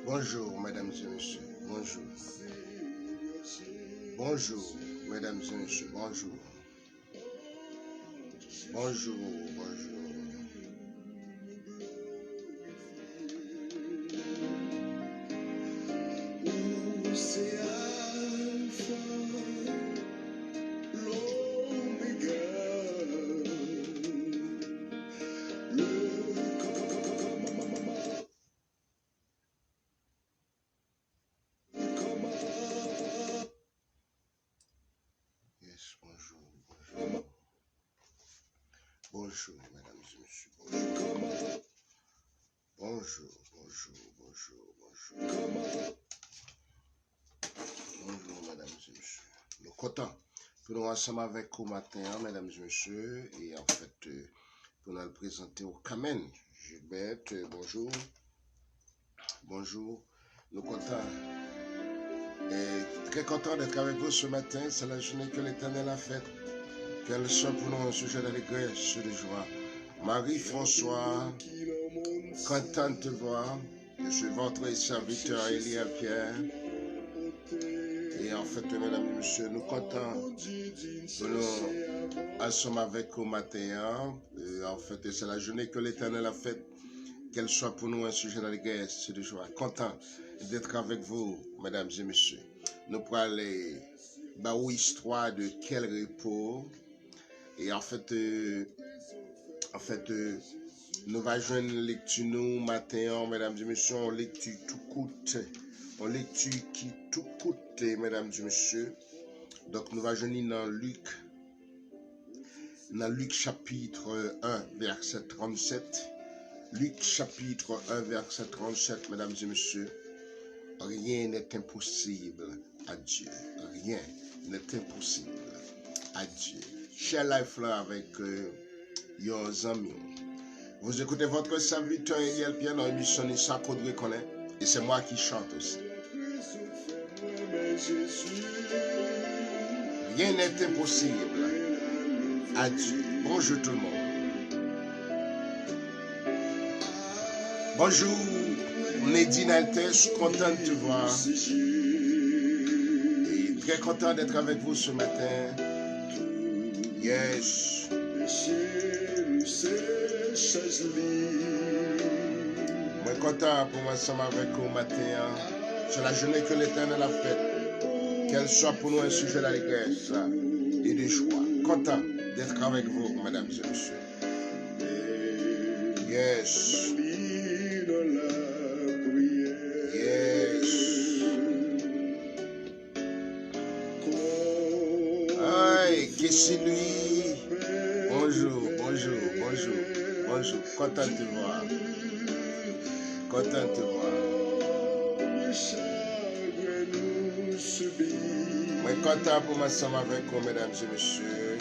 Bonjour, mesdames et messieurs. Bonjour. Bonjour, mesdames et messieurs. Bonjour. Bonjour, bonjour. C'est Alpha, l'Oméga, Yes, bonjour, bonjour. Bonjour, mesdames et messieurs. Bonjour. Bonjour, bonjour, bonjour, bonjour. Bonjour, mesdames et messieurs. Nous comptons pour nous ensemble avec vous matin, mesdames et messieurs, et en fait, pour nous le présenter au Kamen. Gilbert, bonjour. Bonjour. Nous comptons. Et très content d'être avec vous ce matin. C'est la journée que l'Éternel a faite. Qu'elle soit pour nous un sujet d'allégresse, de joie. Marie-François, content de te voir. Je suis votre serviteur Elia Pierre. Et en fait, mesdames et messieurs, nous comptons. Nous sommes avec vous matin. En fait, c'est la journée que l'Éternel a faite. Qu'elle soit pour nous un sujet d'allégresse, de joie. Content d'être avec vous, mesdames et messieurs. Nous pourrons aller dans l'histoire de quel repos. Et en fait, nous allons joindre une lecture nous matin, mesdames et messieurs, on lecture tout coûte. On lecture qui tout coûte, mesdames et messieurs. Donc nous allons joindre dans Luc chapitre 1, verset 37. Luc chapitre 1, verset 37, mesdames et messieurs. Rien n'est impossible à Dieu. Rien n'est impossible à Dieu. Share life là avec vos amis. Vous écoutez votre serviteur Eliel Pierre dans l'émission Nissa Kodre Connaît. Et c'est moi qui chante aussi. Rien n'est impossible à Dieu. Bonjour tout le monde. Bonjour, Nedine Altes, content de te voir. Et très content d'être avec vous ce matin. Yes. Moi content pour moi ensemble avec vous matin. C'est la journée que l'Éternel a faite. Qu'elle soit pour nous un sujet d'allégresse et de joie. Content d'être avec vous, mesdames et messieurs. Yes. Qu'est-ce que lui? Bonjour, bonjour, bonjour, bonjour. Content de te voir. Content de te voir. Moi, content pour m'ensemble avec vous, mesdames et messieurs.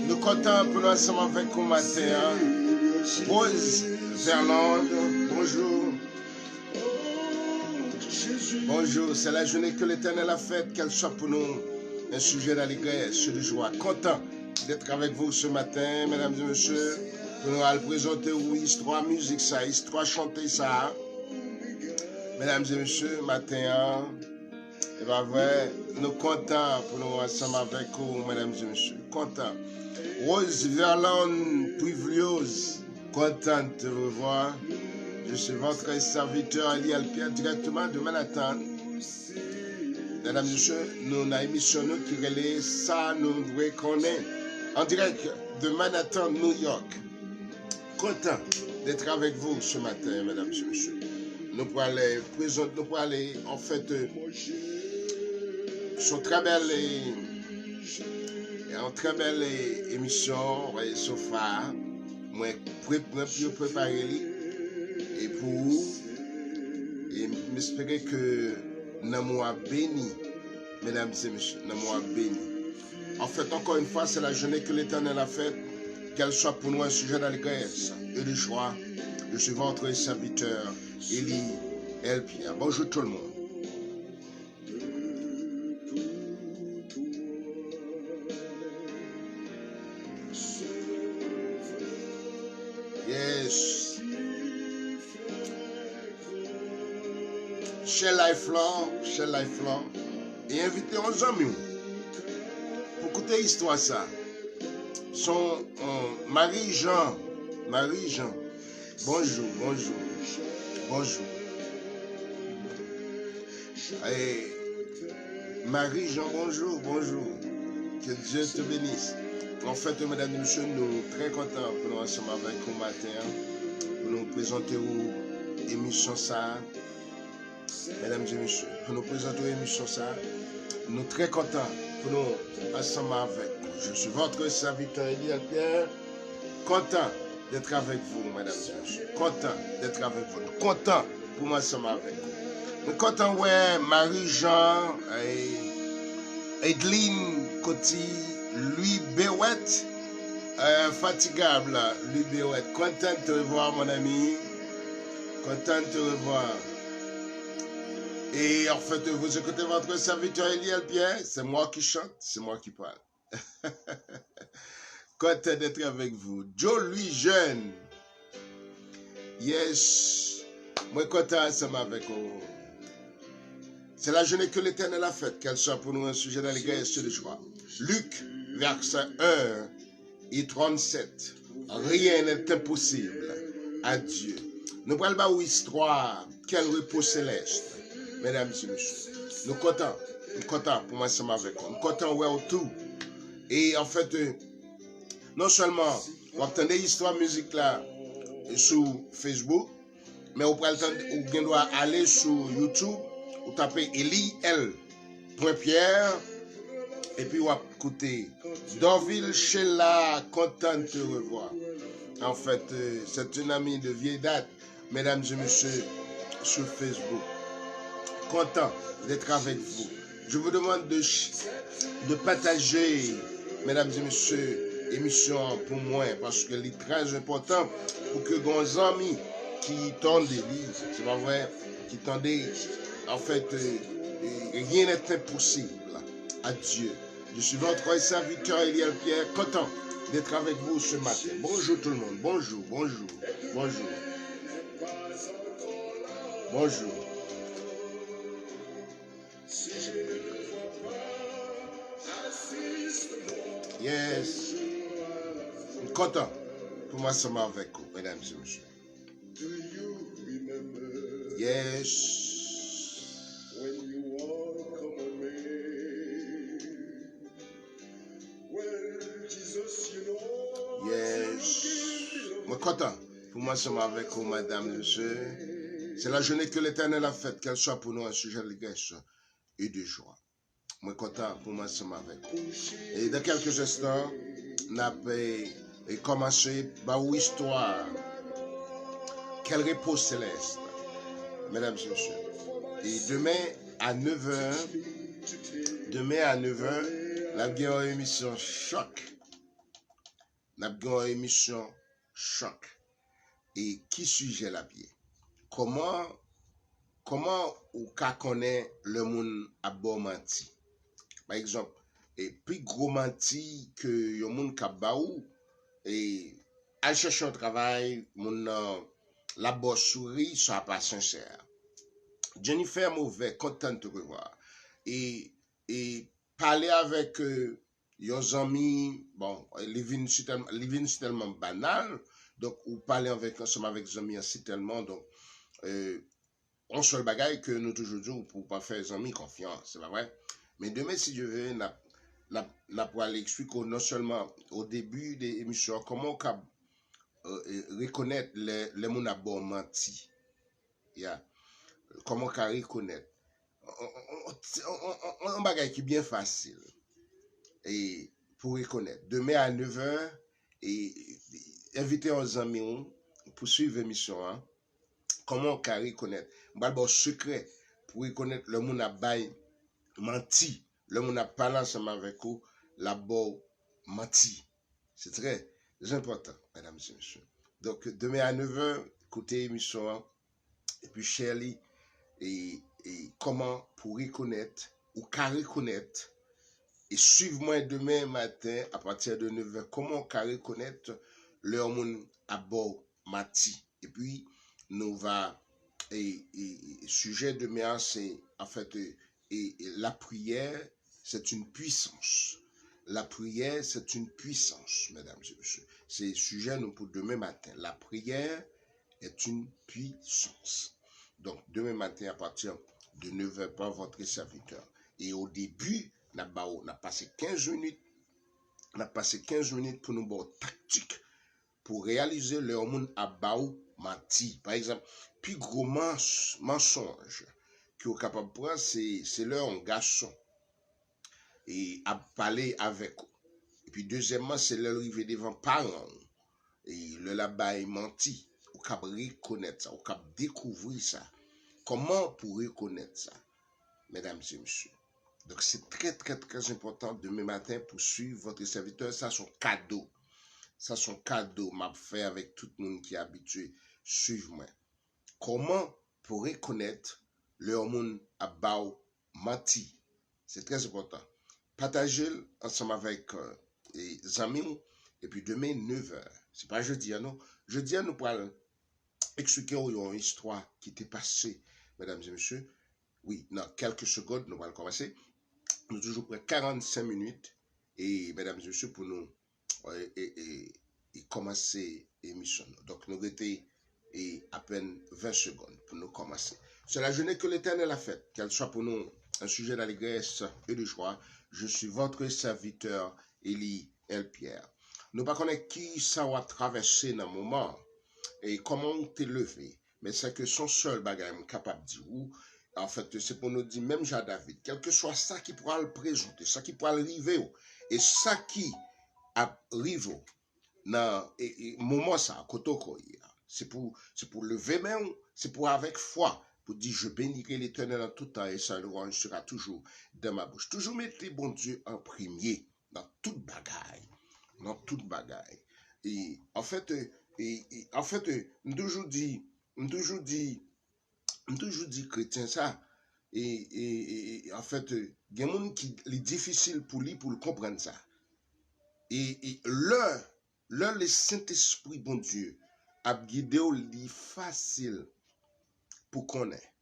Nous comptons pour nous ensemble avec vous matin. Rose Verlande, bonjour. Bonjour, c'est la journée que l'Éternel a faite, qu'elle soit pour nous un sujet d'allégresse, de joie. Content d'être avec vous ce matin, mesdames et messieurs, pour nous présenter histoire musique ça, histoire chanter ça. Mesdames et messieurs, matin, et bien vrai, nous comptons pour nous ensemble avec vous, mesdames et messieurs. Content. Rose Verlande, Puivliose, content de te revoir. Je suis votre serviteur Eliel Pierre directement de Manhattan. Mesdames et messieurs, nous avons une émission qui relève ça, nous reconnaissons en direct de Manhattan, New York. Content d'être avec vous ce matin, mesdames et messieurs. Nous pourrons aller présenter, nous pourrons aller en fait sur très belle une très belle émission, Sofa. Moi, préparer et pour et m'espérer que nous mois béni, mesdames et messieurs, nous mois béni. En fait, encore une fois, c'est la journée que l'Éternel a faite, qu'elle soit pour nous un sujet d'allégresse et de joie. Je suis votre serviteur, Élie Elpierre. Bonjour tout le monde. Yes. Chez Lifelong, et invitez nos amis pour écouter l'histoire ça. Son Marie-Jean. Bonjour. Et Marie-Jean, bonjour. Que Dieu te bénisse. En fait, mesdames et messieurs, nous sommes très contents pour nous ensemble avec vous matin, pour nous présenter l'émission ça. Mesdames et messieurs, pour nous présenter l'émission ça, nous sommes très contents pour nous ensemble avec vous. Je suis votre serviteur Élie Elpierre, content d'être avec vous, mesdames et messieurs, content d'être avec vous, content pour moi ensemble avec vous. Nous sommes contents, ouais, Marie-Jean, Edline Coty, Louis Béouette, fatigable, Louis Béouette, content de te revoir, mon ami, content de te revoir. Et en fait, vous écoutez votre serviteur Élie Elpierre, c'est moi qui chante, c'est moi qui parle. Content d'être avec vous. Joe, lui, jeune. Yes. Moi, content ensemble avec vous. C'est la journée que l'Éternel a faite, qu'elle soit pour nous un sujet d'allégresse et de joie. Luc, verset 1 et 37. Rien n'est impossible à Dieu. Nous parlons une histoire, quel repos céleste. Mesdames et messieurs, nous comptons pour moi ensemble avec vous. Nous comptons autour. Et en fait, non seulement vous entendez l'histoire musique là sur Facebook, mais vous pouvez aller sur YouTube, vous tapez Élie.Pierre et puis vous écoutez Dorville Sheila, content de te revoir. En fait, c'est une amie de vieille date, mesdames et messieurs, sur Facebook. Content d'être avec vous. Je vous demande de partager, mesdames et messieurs, l'émission pour moi, parce que c'est très important pour que vos amis qui tendent des livres, c'est pas vrai, qui tendent, en fait, rien n'est impossible à Dieu. Je suis votre serviteur Élie Elpierre, content d'être avec vous ce matin. Bonjour tout le monde, bonjour. Yes. Content pour moi ensemble avec vous, mesdames et messieurs. Yes. Yes. Moi content pour moi ensemble avec vous, mesdames et messieurs. C'est la journée que l'Éternel a faite, qu'elle soit pour nous un sujet de grâce et de joie. Moi content pour moi ensemble avec vous. Et dans quelques instants, nous allons commencer par une histoire. Quel repos céleste, mesdames et messieurs. Et demain à 9h, nous avons une émission choc. Et qui sujet la pied? Comment ou connaît le monde à bon menti? Par exemple, et plus gros menti que le monde qui a et à chercher un travail, la bosse souris, ça pas sincère. Jennifer Mauvais, content de te revoir. Et parler avec les amis, bon, les vignes c'est tellement banal, donc, ou parler ensemble avec les amis, c'est tellement, donc, on seul bagaille que nous toujours disons pour pas faire les amis confiance, c'est pas vrai? Mais demain, si Dieu veut, n'a pour aller expliquer non seulement au début des émissions, comment on reconnaître les gens à bon menti. Yeah. Comment on reconnaître. Un bagage qui est bien facile. Et pour reconnaître. Demain à 9h, et invitez aux amis pour suivre l'émission. Hein. Comment on peut reconnaître? Bon secret pour reconnaître le monde a bail menti. Le monde a parlé ensemble avec vous, la bonne menti. C'est très important, mesdames et messieurs. Donc, demain à 9h, écoutez l'émission. Hein. Et puis, Shirley, et comment pour reconnaître, ou qu'à reconnaître, et suivez-moi demain matin à partir de 9h, comment on peut reconnaître le monde à bord mati. Et puis, nous va, et sujet demain, c'est en fait, la prière, c'est une puissance. La prière, c'est une puissance, mesdames et messieurs. C'est le sujet nous pour demain matin. La prière est une puissance. Donc, demain matin, à partir de 9h, par votre serviteur. Et au début, on a passé 15 minutes. On a passé 15 minutes pour nous voir tactique pour réaliser le monde à Baou menti. Par exemple, plus gros mensonge que vous capable de prendre, c'est leur garçon et à parler avec vous. Et puis deuxièmement, c'est leur arriver devant parents et le là-bas est menti. Vous capable reconnaître ça, vous capable découvrir ça. Comment pour reconnaître ça, mesdames et messieurs? Donc c'est très très très important demain matin pour suivre votre serviteur. Ça son cadeau. Ça son cadeau m'a fait avec tout le monde qui est habitué. Suivez-moi. Comment pour reconnaître le monde à Bao menti? C'est très important. Partagez ensemble avec les amis. Et puis demain 9h. C'est pas jeudi, non? Jeudi, nous pourrons expliquer une histoire qui était passée, mesdames et messieurs. Oui, dans quelques secondes, nous allons commencer. Nous toujours près 45 minutes. Et mesdames et messieurs, pour nous commencer l'émission. Donc, nous étions à peine 20 secondes pour nous commencer. C'est la journée que l'Éternel a faite. Qu'elle soit pour nous un sujet d'allégresse et de joie. Je suis votre serviteur, Élie Elpierre. Nous ne connaissons pas qui ça va traverser dans le moment et comment on t'est levé. Mais c'est que son seul bagage capable de dire. En fait, c'est pour nous dire, même Jean David, quel que soit ça qui pourra le présenter, ça qui pourra le arriver, et ça qui arrive dans le moment ça, c'est pour lever main, c'est pour avec foi, pour dire, je bénirai l'Éternel en tout temps, et sa louange sera toujours dans ma bouche. Toujours mettre bon Dieu en premier, dans toute bagaille. Dans toute bagaille. Et en fait, nous toujours dit chrétien ça, et en fait, il y a des gens qui est difficile pour lui pour le comprendre ça. Et leur le Saint-Esprit, bon Dieu, a guidé li facile pour connaître.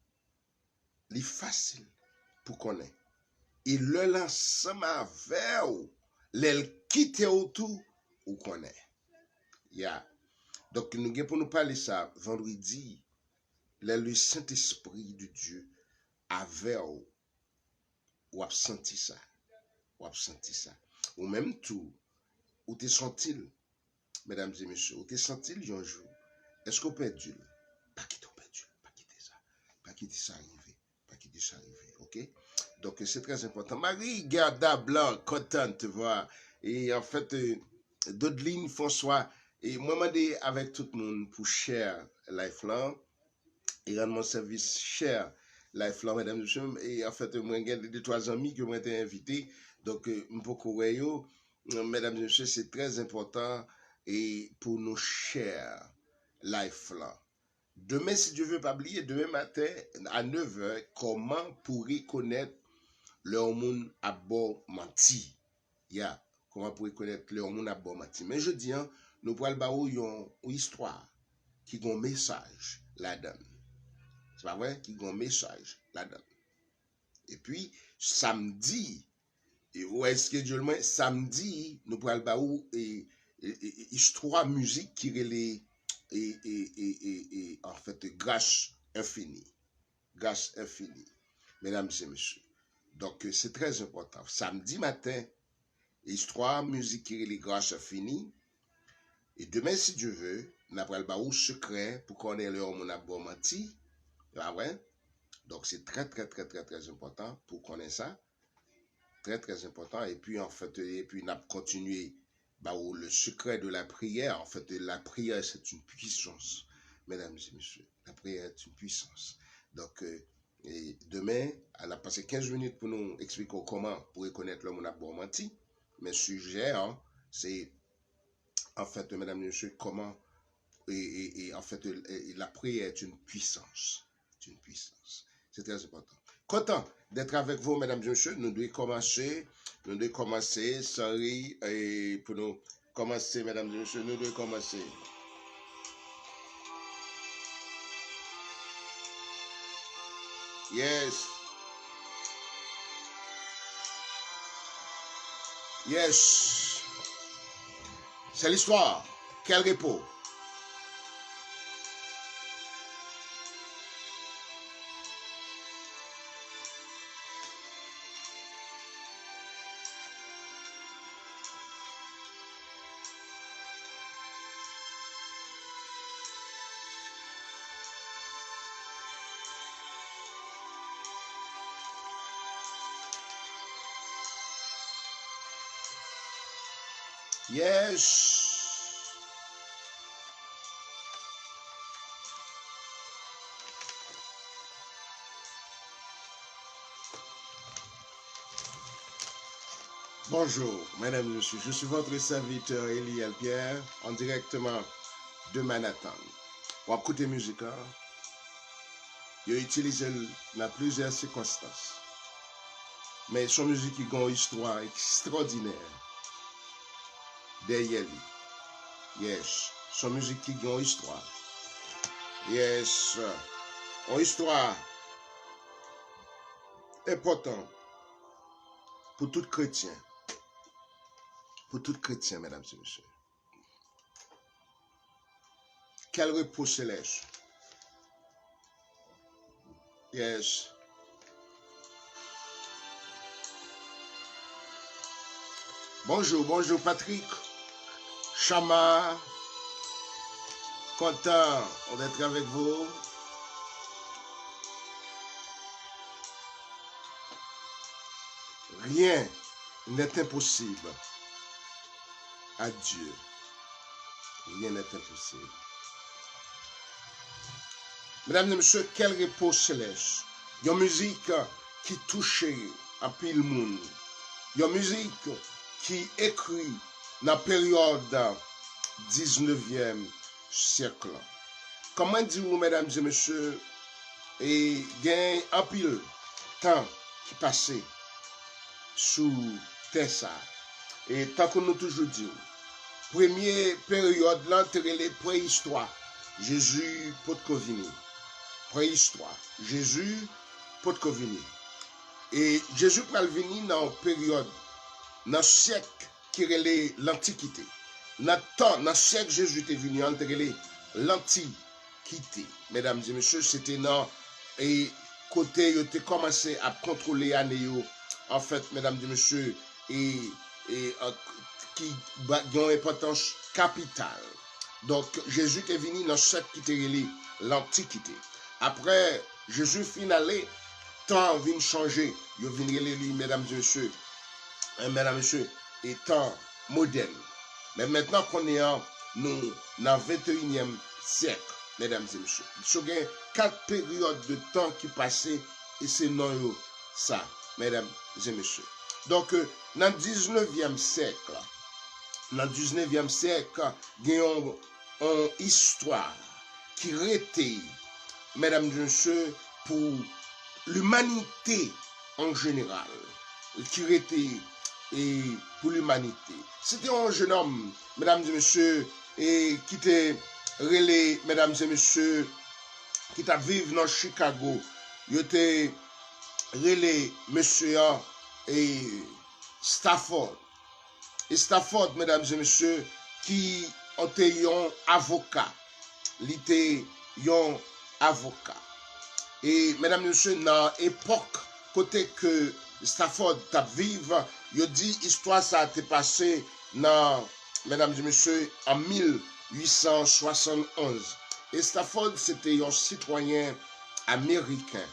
Li facile pour connaître. Et le l'ensemble avec l'elle quitte autour ou connaît. Yeah. Donc nous avons pour nous parler ça vendredi, le Saint-Esprit de Dieu avait ou a senti ça. Ou a senti ça. Ou même tout, ou t'es senti, mesdames et messieurs, ou t'es senti un jour. Est-ce qu'on peut dire? Pas quitter, on peut dire. Pas quitter ça. Pas quitter ça arriver. Pas quitter ça arriver. OK? Donc, c'est très important. Marie Garda Blanc, contente de te voir. Et en fait, Dodeline François, et moi, je dis avec tout le monde pour share Lifelong. Et rendre mon service cher Lifelong, mesdames et messieurs. Et en fait, moi, j'ai 2-3 amis qui m'ont été invités. Donc, mesdames et messieurs, c'est très important et pour nos chers Lifelong. Demain, si Dieu veut pas oublier, demain matin à 9h, comment pour reconnaître le monde à bord menti? Yeah. Comment pour reconnaître le monde à bord menti? Mais je dis, hein, nous pourrons avoir une histoire qui a un message là-dedans. C'est pas vrai? Qui a un message là-dedans. Et puis, samedi, ou est-ce que Dieu le met, samedi, nous pourrons avoir une histoire musique qui est en fait grâce infinie. Grâce infinie. Mesdames et messieurs. Donc, c'est très important. Samedi matin, histoire musique qui est grâce infinie. Et demain, si Dieu veut, nous avons un secret pour qu'on ait le homme à bon menti. Ah ouais? Donc, c'est très, très, très, très, très important pour qu'on ait ça. Très, très important. Et puis, en fait, et puis, on a continué. Bah, le secret de la prière, en fait, la prière, c'est une puissance. Mesdames et messieurs, la prière est une puissance. Donc, et demain, on a passé 15 minutes pour nous expliquer comment pour reconnaître l'homme on a bon menti. Mais sujet, hein, c'est, en fait, mesdames et messieurs, comment, en fait, la prière est une puissance. C'est une puissance. C'est très important. Content d'être avec vous, mesdames et messieurs. Nous devons commencer, sorry, et pour nous commencer, mesdames et messieurs, nous devons commencer. Yes. Yes. C'est l'histoire. Quel repos. Yes. Bonjour, mesdames et messieurs. Je suis votre serviteur Eliel Pierre, en directement de Manhattan. On va écouter musique. Il a utilisé dans plusieurs circonstances. Mais son musique qui a une histoire extraordinaire derrière lui. Yes. Son musique qui a une histoire. Yes. Une histoire importante pour tout chrétien. Pour tout chrétien, mesdames et messieurs. Quel repos céleste. Yes. Bonjour, bonjour Patrick. Chama. Content d'être avec vous. Rien n'est impossible à Dieu. Rien n'est impossible. Mesdames et messieurs, quel repos céleste. Il y a une musique qui touche à pile monde. Il y a une musique qui écrit dans la période 19e siècle. Comment dire, mesdames et messieurs, il y a un pile temps qui passait sous Tessa. Et tant que nous toujours disons, première période, l'entrée les préhistoire, Jésus Potkovini. Préhistoire, Jésus Potkovini. Et Jésus pral venir dans une période, dans le siècle qui relève l'Antiquité. Dans le siècle Jésus est venu, entre l'Antiquité. Mesdames et messieurs, c'était dans et côté, il a commencé à contrôler l'année. En fait, mesdames et messieurs, qui a une importance capitale. Donc, Jésus est venu dans ce qui était l'Antiquité. Après, Jésus finalé, temps vient changer. Il vient lui, mesdames et messieurs, et temps moderne. Mais maintenant qu'on est dans le 21e siècle, mesdames et messieurs, il y a 4 périodes de temps qui passaient et c'est non ça, mesdames et messieurs. Donc, dans le 19e siècle, il y a une histoire qui était, mesdames et messieurs, pour l'humanité en général, qui était pour l'humanité. C'était un jeune homme, mesdames et messieurs, et qui était relais, mesdames et messieurs, qui était vivre dans Chicago. Il était relais, monsieur, et Stafford. Et Stafford, mesdames et messieurs, qui était un avocat. Il était un avocat. Et mesdames et messieurs, dans l'époque, côté que Stafford t'a vivre, il dit histoire ça a été passé dans, mesdames et messieurs, en 1871. Et Stafford, c'était un citoyen américain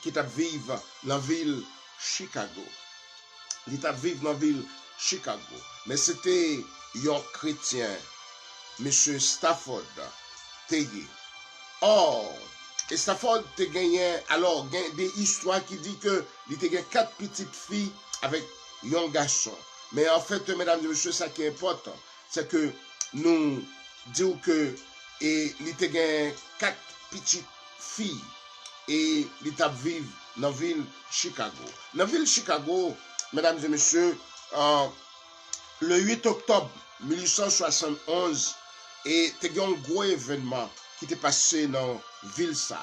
qui t'a vivre dans la ville Chicago. il t'a vivre dans la ville Chicago. Mais c'était un chrétien, M. Stafford, Tegé. Or, et Stafford te gagné, alors, des histoires qui disent que il te gagné 4 petites filles avec un garçon. Mais en fait, mesdames et messieurs, ça qui est important, c'est que nous disons que il te gagné 4 petites filles et il t'a vivre dans la ville Chicago. Dans la ville Chicago, mesdames et messieurs, le 8 octobre 1871, et il y a un gros événement qui était passé dans ville ça.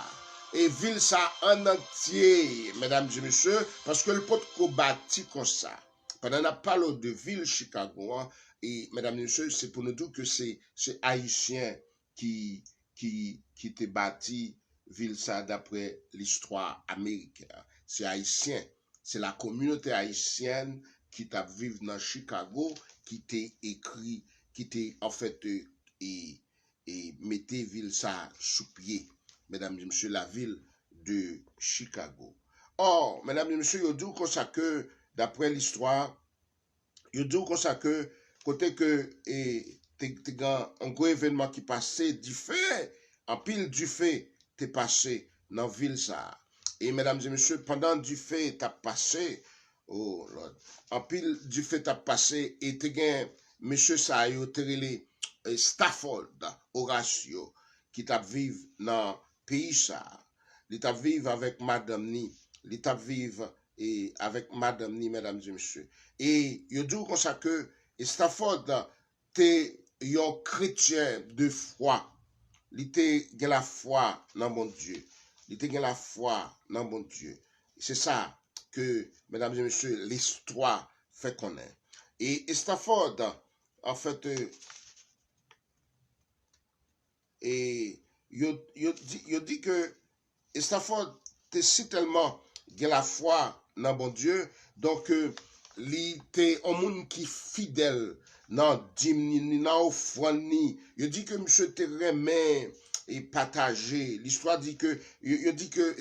Et ville ça en entier, mesdames et messieurs, parce que le pot qu'on bâti comme ça. Pendant qu'on parle de ville Chicago, et mesdames et messieurs, c'est pour nous dire que c'est haïtien qui te bâti ville ça d'après l'histoire américaine. C'est haïtien. C'est la communauté haïtienne qui t'a vécu dans Chicago, qui t'a écrit, qui t'a en fait et mettez ville ça sous pied, mesdames et messieurs, la ville de Chicago. Or, mesdames et messieurs, il dit comme ça que, d'après l'histoire, il dit comme ça que, côté que, un gros événement qui passait du fait, en pile du fait, t'es passé dans ville ça. Et mesdames et messieurs, pendant du fait, t'as passé, oh Lord, en pile du fait, t'as passé, et t'es gagné, monsieur ça, il a Stafford, Horatio, qui t'a vivre dans le pays ça. Il t'a vivre avec Madame Ni. Il t'a vivre avec Madame Ni, mesdames et messieurs. Et il dit comme ça que Stafford, t'es un chrétien de foi. Il était la foi dans mon Dieu. Il était la foi dans mon Dieu. C'est ça que, mesdames et messieurs, l'histoire fait connaître. Et Stafford, en fait, et il dit que Stafford était si tellement de la foi dans bon Dieu, donc il était un monde qui fidèle dans dimni, dans offrande. Il dit que monsieur te remet et partager. L'histoire dit que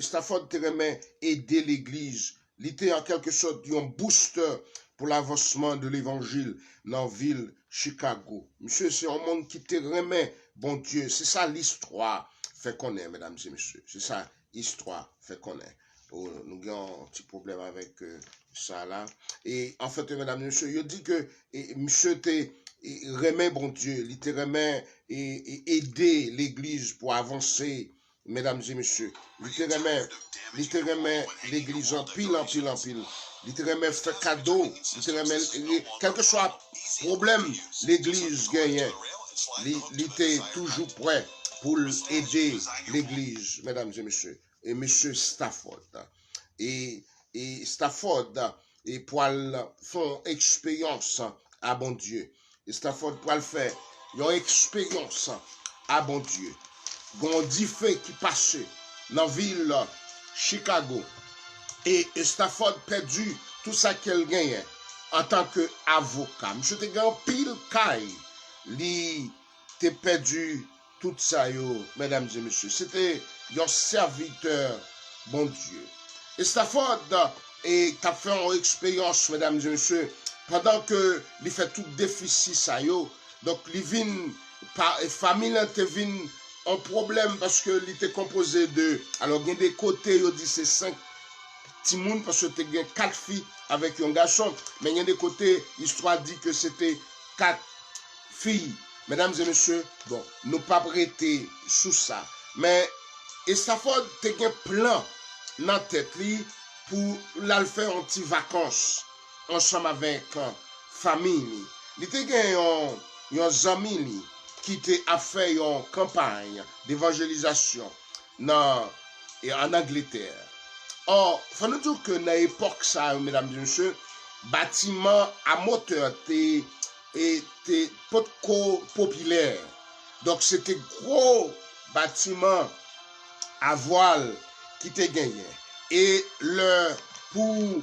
Stafford te remet aider l'église. Il était en quelque sorte un booster pour l'avancement de l'évangile dans la ville Chicago. Monsieur, c'est un monde qui te remet bon Dieu. C'est ça l'histoire fait connaître, mesdames et messieurs. C'est ça l'histoire fait connaître. Oh, nous avons un petit problème avec ça là. Et en fait, mesdames et messieurs, il dit que monsieur te remet bon Dieu. Il te remet aider l'église pour avancer, mesdames et messieurs. Il te remet l'église en pile, en pile, en pile. Il te remet fait cadeau. Il te remet, quel que soit le problème, l'église gagne. Il était toujours prêt pour aider l'église, mesdames et messieurs. Et monsieur Stafford. Et Stafford, et pour faire expérience à bon Dieu. Et Stafford pour le faire, une expérience à bon Dieu. Gon dit fait qui passait dans la ville Chicago. Et Stafford perdu tout ça qu'elle gagnait en tant qu'avocat. Monsieur te gagne pile caille. Li te perdu tout ça yo, mesdames et messieurs. C'était un serviteur, bon Dieu. Et Stafford et t'as fait une expérience, mesdames et messieurs, pendant que il fait tout déficit ça yo. Donc il vient par famille te vient un problème parce que il était composé de, alors il y a des côtés il dit c'est 5 petits moun parce que tu as 4 filles avec un garçon, mais il y a des côtés l'histoire dit que c'était 4 filles. Mesdames et messieurs, bon, nous pas prêter sous ça. Mais Stafford te gen plan dans la tête pour la faire en petite vacances ensemble avec famille. Il te gen yon ami qui te fait une campagne d'évangélisation en Angleterre. Or, il faut nous dire que dans l'époque ça, mesdames et messieurs, bâtiment à moteur était pas populaire. Donc c'était gros bâtiment à voile qui te gagné. Et pour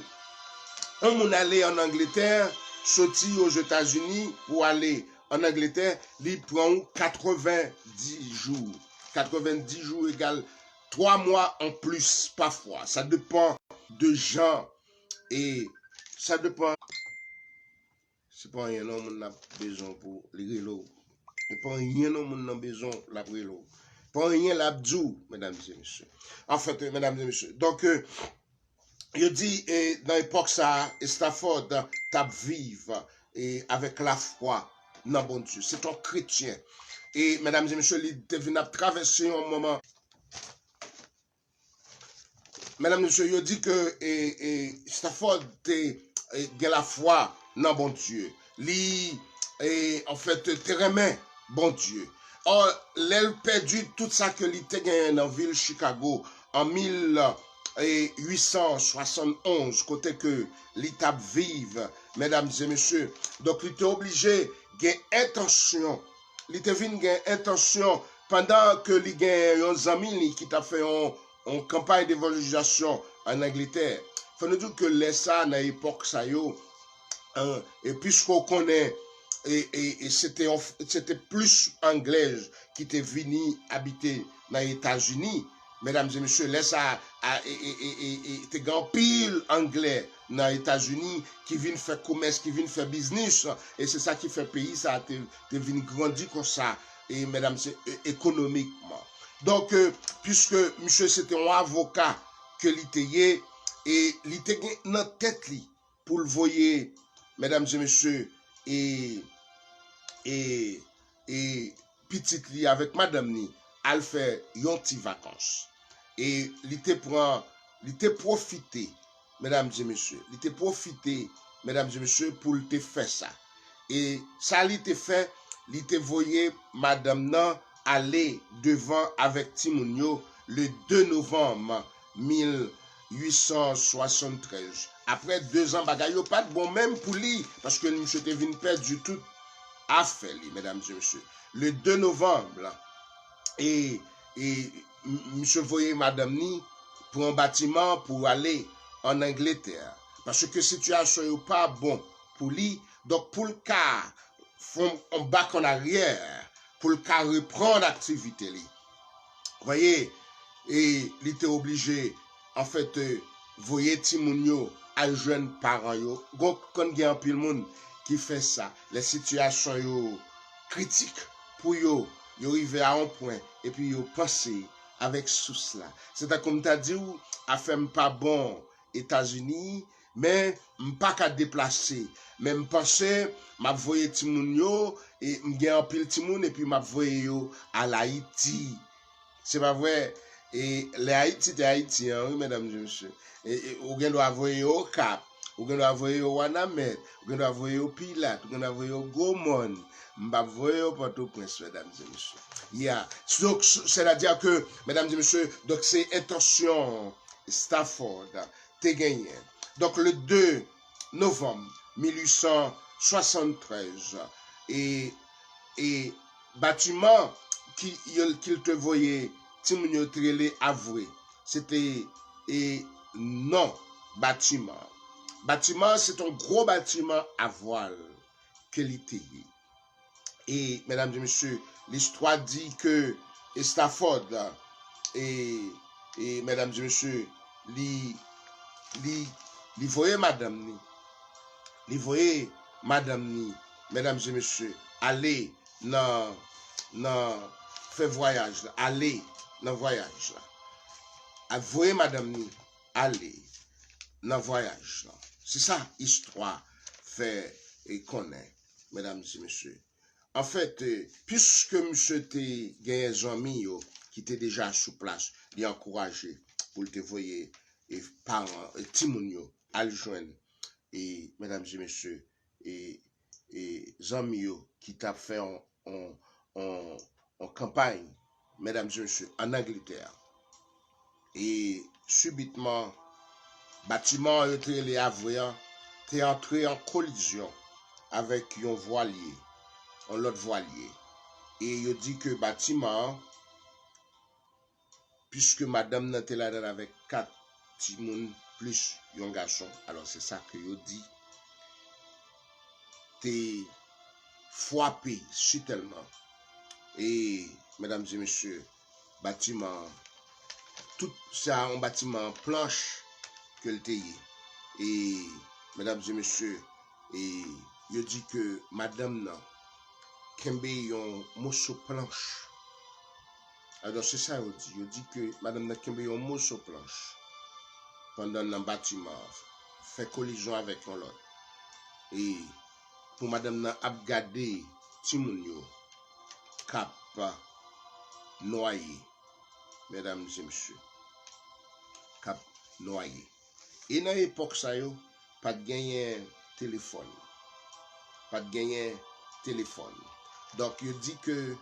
on aller en Angleterre, sorti aux États-Unis pour aller en Angleterre, il prend 90 jours. 90 jours égale 3 mois en plus parfois. Ça dépend de gens et ça dépend. C'est pas rien, non, on a besoin pour les rélo. C'est pas rien, non, on a besoin pour la rélo. Pas rien, l'abdou, mesdames et messieurs. En fait, mesdames et messieurs. Donc, il dit, dans l'époque, ça, Stafford, tape vive, et avec la foi, non, bon Dieu. C'est un chrétien. Et, mesdames et messieurs, il devait traverser un moment. Mesdames et messieurs, il dit que Stafford a la foi, non, bon Dieu. Lui, en fait, te remet, bon Dieu. Or, l'elle perdu tout ça que l'ité gagné dans la ville Chicago en 1871, côté que l'étape vive, mesdames et messieurs. Donc, il était obligé de intention. Il était venu intention pendant que il gagne un ami qui t'a fait en campagne d'évangélisation en Angleterre. Il faut nous dire que les ça, dans l'époque, ça yo, et puisqu'on connaît, et c'était plus anglais qui était venu habiter dans les États-Unis, mesdames et messieurs, les ça, était grand pile anglais dans les États-Unis qui viennent faire commerce, qui viennent faire business, et c'est ça qui fait pays, ça a venu grandir comme ça, et mesdames, économiquement. Donc, puisque monsieur c'était un avocat que l'ité et l'ité dans tête li pour le voyer, mesdames et messieurs, et petite li avec madame ni, elle fait yon ti vacances. Et l'ité profité, mesdames et messieurs, l'ité profité, mesdames et messieurs, pour te faire ça. Et ça l'ité fait, l'ité voyer madame nan aller devant avec Timounio le 2 novembre 1873. Après 2 ans, bagay yo pas de bon même pour lui, parce que monsieur te vin perdre du tout à faire, mesdames et messieurs. Le 2 novembre, et monsieur voyait madame ni pour un bâtiment pour aller en Angleterre. Parce que situation n'est pas bon pour lui, donc pour le cas, on back en arrière, pour le cas reprendre l'activité. Vous voyez, et il était obligé, en fait, voyez Timounio à jeune parents yo. Quand il y a un pile monde qui fait ça, les situations yo critiques pour yo arriver à un point et puis yo penser avec sous cela. C'est comme tu as dit, à faire pas bon États-Unis, mais pas qu'à déplacer. Mais je pensais, m'a voyé Timounio et m'gien un pile Timoun et puis m'a voyé yo à l'Haïti. C'est pas vrai. Et les Haïti, c'est Haïtien, oui, mesdames et messieurs. Et vous doit envoyer au Cap, vous doit envoyer au Wanamet, vous doit envoyer au Pilate, vous doit envoyer au Gaumont, vous doit envoyer au Port-au-Prince, mesdames et messieurs. Yeah. Donc, c'est-à-dire que, mesdames et messieurs, donc c'est intention Stafford, t'es gagné. Donc, le 2 novembre 1873, et bâtiment qu'il te voyait, Timounio Trélé avoué, c'était non bâtiment. Bâtiment, c'est un gros bâtiment à voile que l'était. Et, mesdames et messieurs, l'histoire dit que Stafford et mesdames et messieurs, li voyait madame ni, mesdames et messieurs, aller dans faire voyage là, aller dans voyage là. Voyez madame ni aller dans voyage là. C'est ça histoire fait et connaît, mesdames et messieurs. En fait, puisque monsieur te gagné un ami qui était déjà sur place, il a encouragé pour te voyer et parents et Timounio à le joindre. Et mesdames et messieurs, et amis qui t'a fait en campagne, mesdames et messieurs, en Angleterre. Et subitement, bâtiment était les avoués, t'es entré en collision avec un voilier, un autre voilier. Et il dit que bâtiment, puisque madame n'était là avec 4 timons plus un garçon, alors c'est ça que il dit, t'es frappé si tellement. Et mesdames et messieurs, bâtiment, tout ça un bâtiment planche que le t'ayé. Et mesdames et messieurs, et il dit que madame nan, kembe yon morceau planche. Alors c'est ça il dit que madame nan kembe yon morceau planche pendant un bâtiment, fait collision avec un autre. Et pour madame nan ap gade timoun yo kap noyé, mesdames et messieurs, kap noyé. Et dans l'époque ça yo, pas de gagner téléphone. Pas de gagner téléphone. Donc il dit que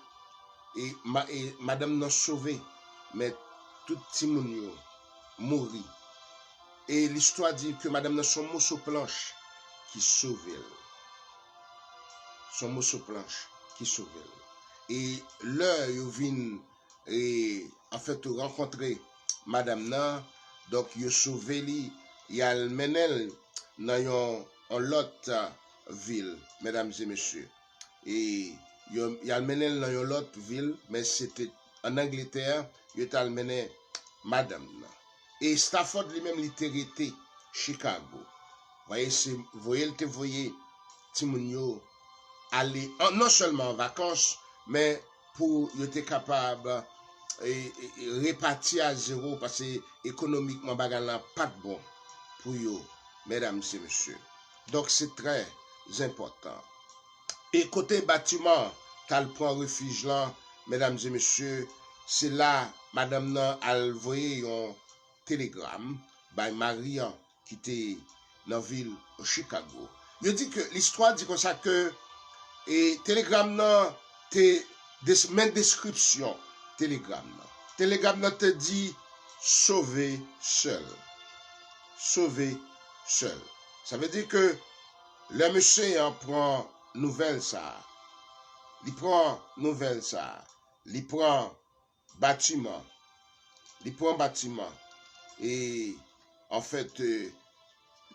et madame n'a sauvé, mais tout petit moun yo mouri. Et l'histoire dit que madame n'a son morceau planche qui sauve. Son morceau planche qui sauve. Et là, yo vin et en fait rencontrer madame nan, donc yo sauvé li, y a le menel dans yon l'autre ville, mesdames et messieurs. Et il y a le menel dans yon l'autre ville, mais c'était en Angleterre, il y a le menel madame nan. Et Stafford lui-même littératé Chicago. Voyez, Timoun yo aller non seulement en vacances, mais pour y être capable de répartir à zéro parce que économiquement bagarre pas de bon pour yo, mesdames et messieurs. Donc c'est très important. Et côté bâtiment, t'as le point refuge là, mesdames et messieurs, c'est là madame nan a envoyé un télégramme by Marian qui était dans la ville de Chicago. Il dit que l'histoire dit comme ça que et télégramme nan te même description télégramme nan. Télégramme nan te dit sauver seul. Sauver seul. Ça veut dire que le monsieur en prend nouvelle ça. Il prend nouvelle ça. Il prend bâtiment. Il prend bâtiment. Et en fait,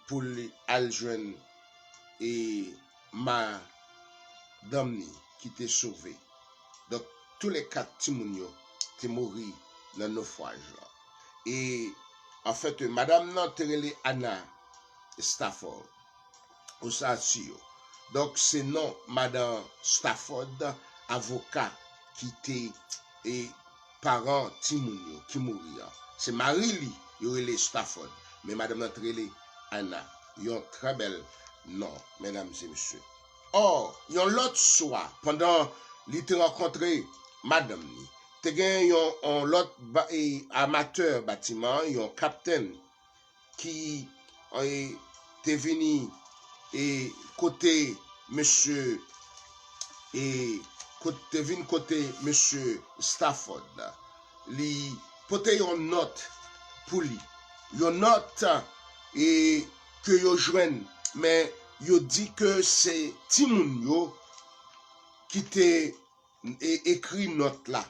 pour aller joindre et madame qui t'est sauvé. Donc, tous les quatre timounio t'es morts dans le naufrage. Et en fait, madame nan terele Anna Stafford. Au Sassio. Donc, c'est non madame Stafford, avocat qui était et parent timounio qui mourit. C'est Marie Yorele Stafford. Mais madame nan terele Anna. Yon très belle nom, mesdames et messieurs. Or, yon l'autre soir, pendant l'été rencontré madame ni, te gen yon l'autre amateur bâtiment, yon capitaine qui te venu et côté monsieur et te venu côté monsieur Stafford li pote yon note pour lui. Yon note et que yo joigne, mais yo dit que c'est Timoun yo qui t'est écrit note là.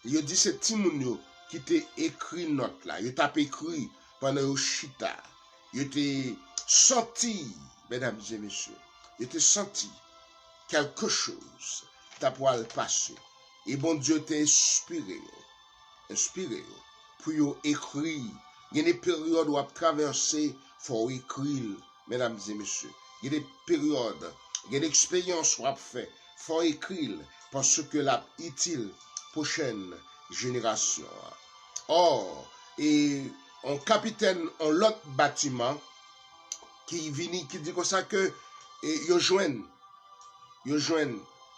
Yo dit c'est Timoun yo qui t'est écrit note là. Yo t'a écrit pendant yo chita. Yo t'est senti, mesdames et messieurs, yo t'est senti quelque chose t'a pour le passer. Et bon Dieu t'a inspiré pour yo écrire. Il y a des périodes où on traverser, faut écrire, mesdames et messieurs. Il y a des périodes, il y a des expériences où on fait, faut écrire parce que la utile prochaine génération. Or, et un capitaine en l'autre bâtiment qui vient qui dit comme ça que yo joignent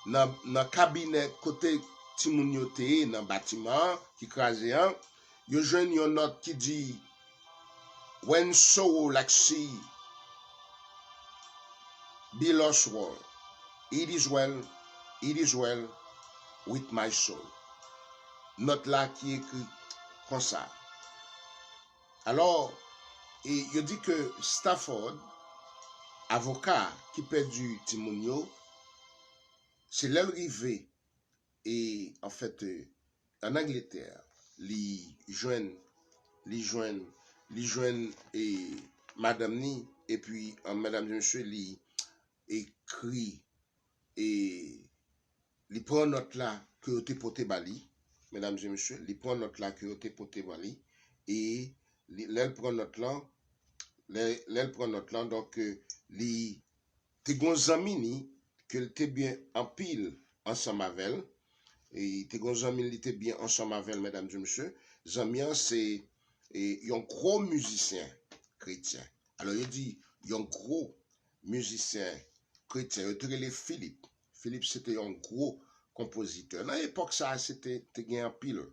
dans cabinet côté Timounioté dans bâtiment qui crasé un, yo joignent une note qui dit when sorrow like sea be lost world, it is well with my soul. Note là qui écrit comme ça. Alors, et il dit que Stafford, avocat qui perdu Timounio, c'est l'arrivée et en fait en Angleterre, li joignent et madame ni et puis madame et monsieur li écrit et li prend note là que vous te porté bali, mesdames et messieurs, li prend note là que vous te porté bali et elle prend note là l'elle prend notre là, donc, li, te gon zami ni, que te bien en pile ensemble avec elle, et te gon zami li te bien ensemble avec elle, mesdames et messieurs, zamian c'est un gros musicien chrétien. Alors il dit, un gros musicien chrétien, il te les Philippe. Philippe c'était un gros compositeur. Dans l'époque ça, c'était un pile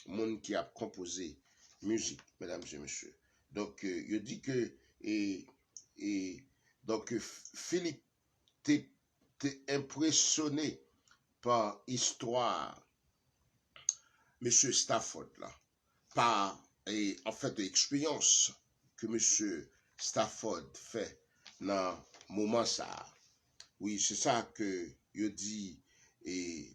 monde qui a composé musique, mesdames et messieurs. Donc, il dit que, donc, Philippe t'es impressionné par l'histoire, monsieur Stafford, là, par, en fait, l'expérience que monsieur Stafford fait dans le moment ça. Oui, c'est ça que il dit,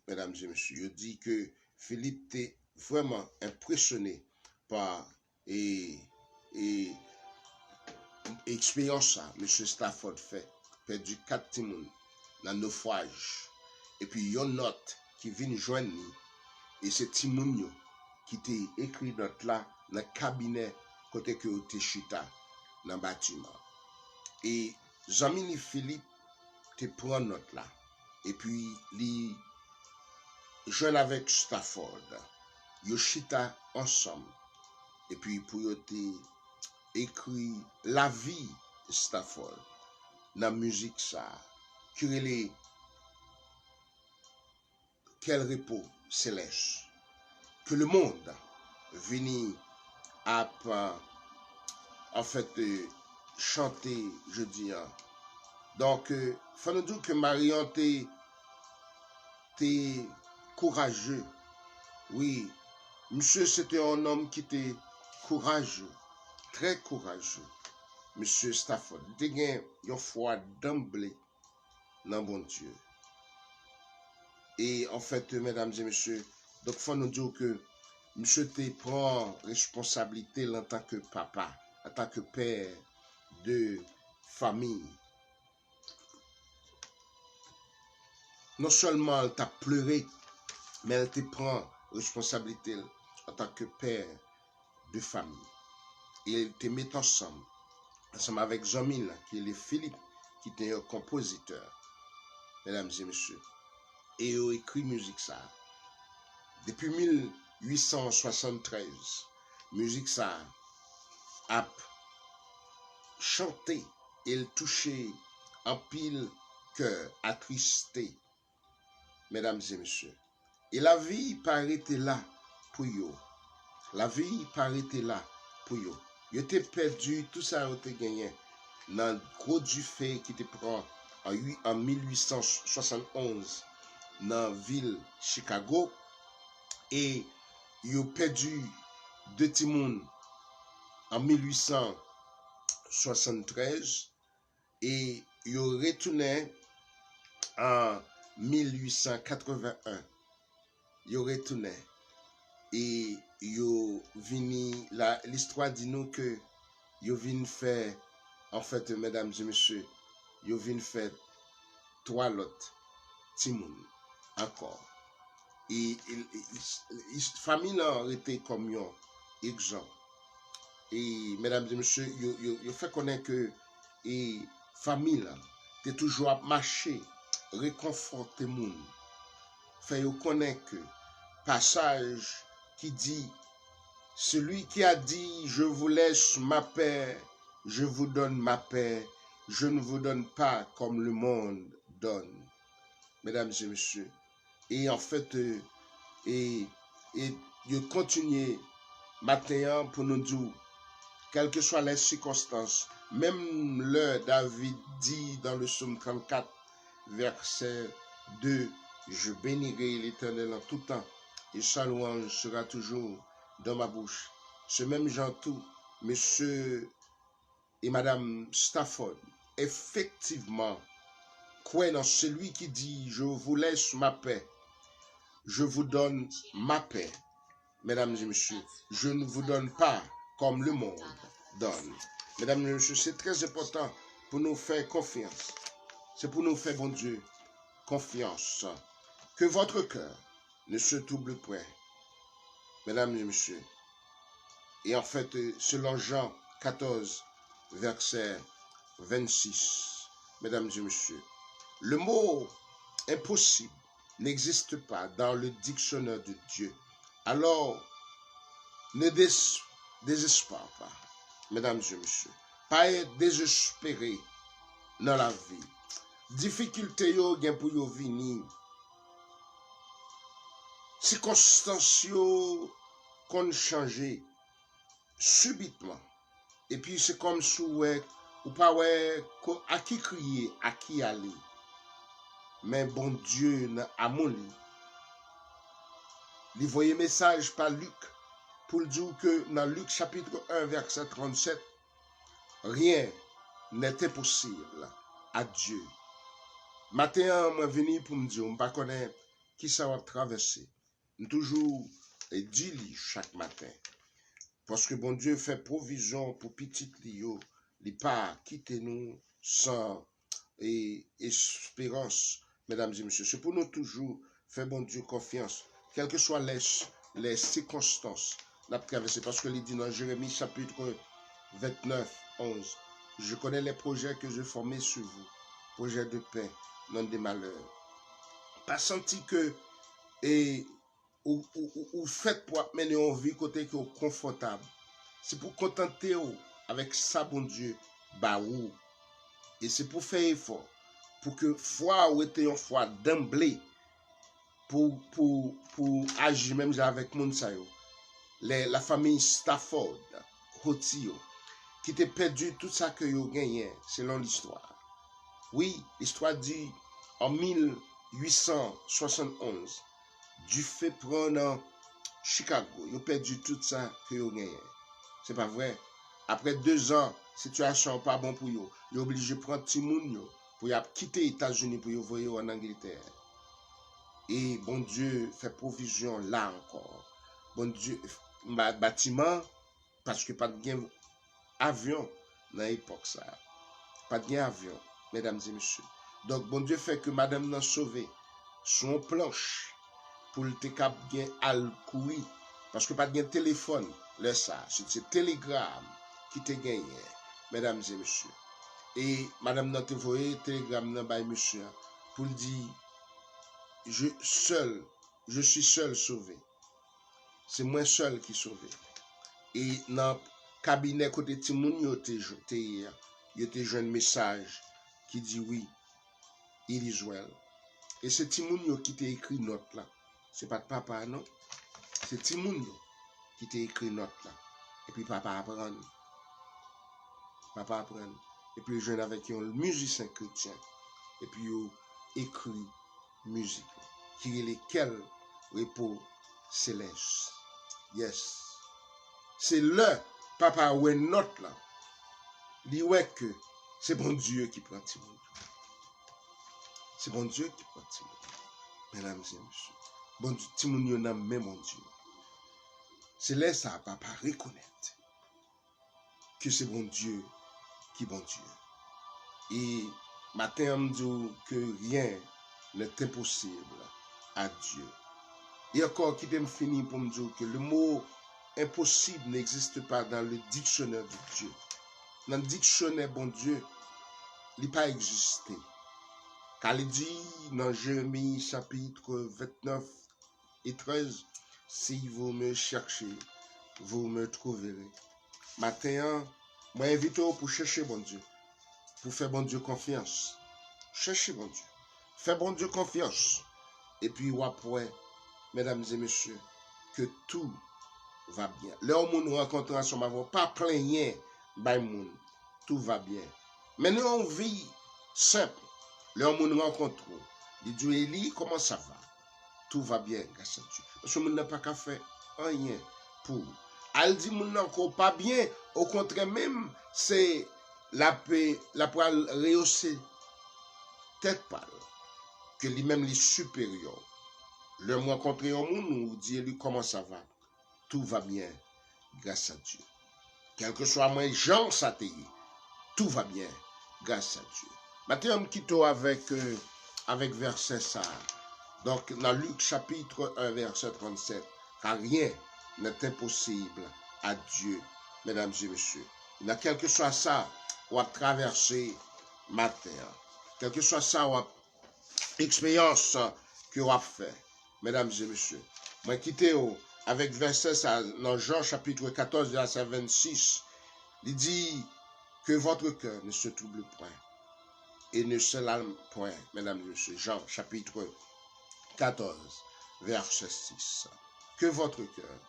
mesdames et messieurs, il dit que Philippe t'est vraiment impressionné par et expérience ça, M. Stafford fait, perdu 4 timoun dans le naufrage. Et puis, il y a une note qui vient joindre, et c'est timoun qui t'a écrit note là, dans le cabinet, côté que tu chita, dans le bâtiment. Et Jamini Philippe te prend note là. Et puis, il joint avec Stafford. Ils chita ensemble. Et puis, pour te écrit la vie Stafford dans la musique ça quel repos céleste que le monde vini à en fait chanter je dis donc faut nous dire que Marion t'es courageux. Oui, monsieur c'était un homme qui était courageux, très courageux. Monsieur Stafford, il a une foi d'emblée dans bon Dieu. Et en fait, mesdames et messieurs, donc il faut nous dire que monsieur te prend responsabilité en tant que papa, en tant que père de famille. Non seulement elle t'a pleuré, mais elle te prend responsabilité en tant que père de famille. Et elle te met ensemble avec Jean-Mille, qui est le Philippe, qui était un compositeur, mesdames et messieurs. Et il a écrit musique ça. Depuis 1873, musique ça a chanté et touché en pile cœur, attristé, mesdames et messieurs. Et la vie paraît là pour eux. La vie paraît là pour eux. Ils étaient perdus, tout ça a été gagné dans le gros du fait qui te prend en 1871 dans la ville Chicago. Et ils ont perdu 2 timons en 1873 et ils ont retourné en 1881. Ils ont retourné et ils ont venu, l'histoire dit nous que ils ont venu faire, en fait, mesdames et messieurs, ils ont venu faire 3 autres timons encore. Et la famille a été comme un exemple. Et mesdames et messieurs, il fait connaître que la famille est toujours à marcher, réconforter les gens. Fait connaître que passage qui dit, celui qui a dit, je vous laisse ma paix, je vous donne ma paix, je ne vous donne pas comme le monde donne. Mesdames et messieurs, et en fait, et continuer maintenant pour nous dire, quelles que soient les circonstances, même l'heure David dit dans le psaume 34, verset 2, je bénirai l'Éternel en tout temps, et sa louange sera toujours dans ma bouche. Ce même Jean tout, monsieur et madame Stafford, effectivement, croient dans celui qui dit, je vous laisse ma paix, je vous donne ma paix. Mesdames et messieurs, je ne vous donne pas comme le monde donne. Mesdames et messieurs, c'est très important pour nous faire confiance. C'est pour nous faire, bon Dieu, confiance. Que votre cœur ne se trouble point. Mesdames et messieurs. Et en fait, selon Jean 14, verset 26. Mesdames et messieurs, le mot impossible n'existe pas dans le dictionnaire de Dieu. Alors, ne désespère pas, mesdames et messieurs. Pas être désespéré dans la vie. Difficulté yo gen pour yo vini. Circonstances yo qu'on changer subitement. Et puis c'est comme si ou pas à qui crier, à qui aller. Mais bon Dieu a mon lit. Il voyait message par Luc pour dire que dans Luc chapitre 1 verset 37, rien n'est impossible à Dieu. Matin, je suis venu pour me dire, je ne sais pas qui ça va traverser. Je toujours dit chaque matin. Parce que bon Dieu fait provision pour petit Lio. Il pas quitter nous sans espérance, mesdames et messieurs. C'est pour nous toujours faire bon Dieu confiance, quelles que soient les circonstances n'a traversé. Parce que il dit dans Jérémie chapitre 29, 11, je connais les projets que je formais sur vous, projets de paix, non des malheurs. Pas senti que ou faites pour mener en vie côté que confortable. C'est pour contenter avec ça, bon Dieu, bah ou. Et c'est pour faire effort, pour que foi ou était une foi d'emblée, pour agir même avec mon sayo. La famille Stafford, Hotio, qui t'a perdu tout ça que vous gagné selon l'histoire. Oui, l'histoire dit en 1871, du fait prendre Chicago, vous perdu tout ça que vous gagné. C'est pas vrai. Après 2 ans, situation pas bon pour vous. Vous êtes obligé de prendre Timoun pour quitter les États-Unis pour vous voyer en Angleterre. Et bon Dieu fait provision là encore. Bon Dieu, bâtiment, parce que pas de avion dans l'époque ça. Pas de avion, mesdames et messieurs. Donc bon Dieu fait que madame n'a sauvé son planche pour le cap bien al courir parce que pas de téléphone là ça, c'est télégramme qui te gagné, mesdames et messieurs. Et madame n'a te voyé télégramme dans bay monsieur pour dire je suis seul sauvé. C'est moi seul qui sauvé. Et dans cabinet côté Timoun yo te un message qui dit oui, il est Joël. Et c'est Timoun yo qui t'a écrit note là. C'est pas de papa non. C'est Timoun yo qui t'a écrit note là. Et puis papa apprend. Papa apprend. Et puis jeune avec un musicien chrétien. Et puis yo écrit musique qui est lesquels repos céleste. Yes. C'est le papa ou une note là. Dit ouais que c'est bon Dieu qui prend Timoun. C'est bon Dieu qui prend Timoun. Mesdames et messieurs. Bon Dieu, Timoun yon nan même mon Dieu. C'est là ça papa reconnaître que c'est bon Dieu qui bon Dieu. Et matin on dit que rien n'est impossible à Dieu. Et encore qui me finir pour me dire que le mot impossible n'existe pas dans le dictionnaire de Dieu. Dans le dictionnaire, bon Dieu, il n'a pas existé. Car il dit dans Jérémie chapitre 29 et 13, si vous me cherchez, vous me trouverez. Matin, moi invite pour chercher bon Dieu, pour faire bon Dieu confiance. Cherchez bon Dieu. Fais bon Dieu confiance. Et puis, après, mesdames et messieurs, que tout va bien. Là où nous rencontrons ensemble, pas plaigner, tout va bien. Mais nous, on vit simple. Là où nous rencontrons, dit Dieu Élie, comment ça va? Tout va bien, grâce à Dieu. Parce que nous n'avons pas qu'à faire rien pour. Elle dit, nous n'avons encore pas bien. Au contraire, même, c'est la paix, la poêle rehaussée, tête pâle, que lui-même les supérieurs. Le rencontrer au monde, nous dit lui comment ça va. Tout va bien, grâce à Dieu. Quel que soit moi, Jean Satéi, tout va bien, grâce à Dieu. Maintenant, quittons avec verset ça. Donc, dans Luc chapitre 1, verset 37, car rien n'est impossible à Dieu, mesdames et messieurs. Il y a quel que soit ça, ou à traverser matin. Quelle que soit ça, ou expérience que vous avez fait, mesdames et messieurs. Moi, quittez avec verset dans Jean chapitre 14, verset 26. Il dit que votre cœur ne se trouble point et ne se lame point, mesdames et messieurs. Jean chapitre 14, verset 6. Que votre cœur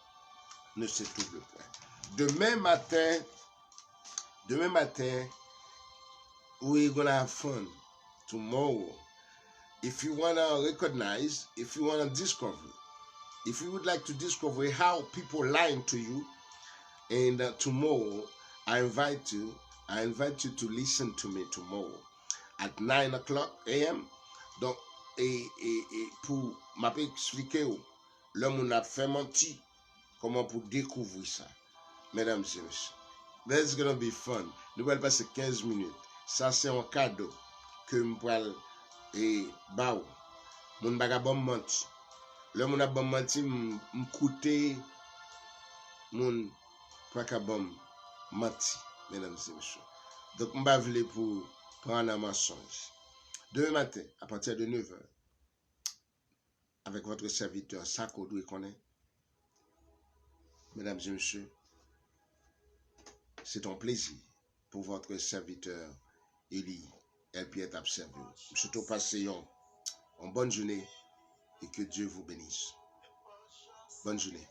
ne se trouble point. Demain matin, we're gonna have fun. Tomorrow, if you wanna recognize, if you wanna discover, if you would like to discover how people lying to you, and tomorrow I invite you to listen to me tomorrow at 9 o'clock a.m. Donc, pour m'expliquer l'homme on a fait menti, comment pour découvrir ça, mesdames et messieurs. That's gonna be fun. Nous allons passer 15 minutes. Ça, c'est un cadeau que je vais faire. Mon bagabon menti. L'homme on a bon menti, m'coûter mon bagabon menti, mesdames et messieurs. Donc, je vais pour prendre un mensonge. Demain matin, à partir de 9h, avec votre serviteur Sako Doué Koné, mesdames et messieurs, c'est un plaisir pour votre serviteur Eli Elpiet Abservio. Surtout passez une bonne journée et que Dieu vous bénisse. Bonne journée.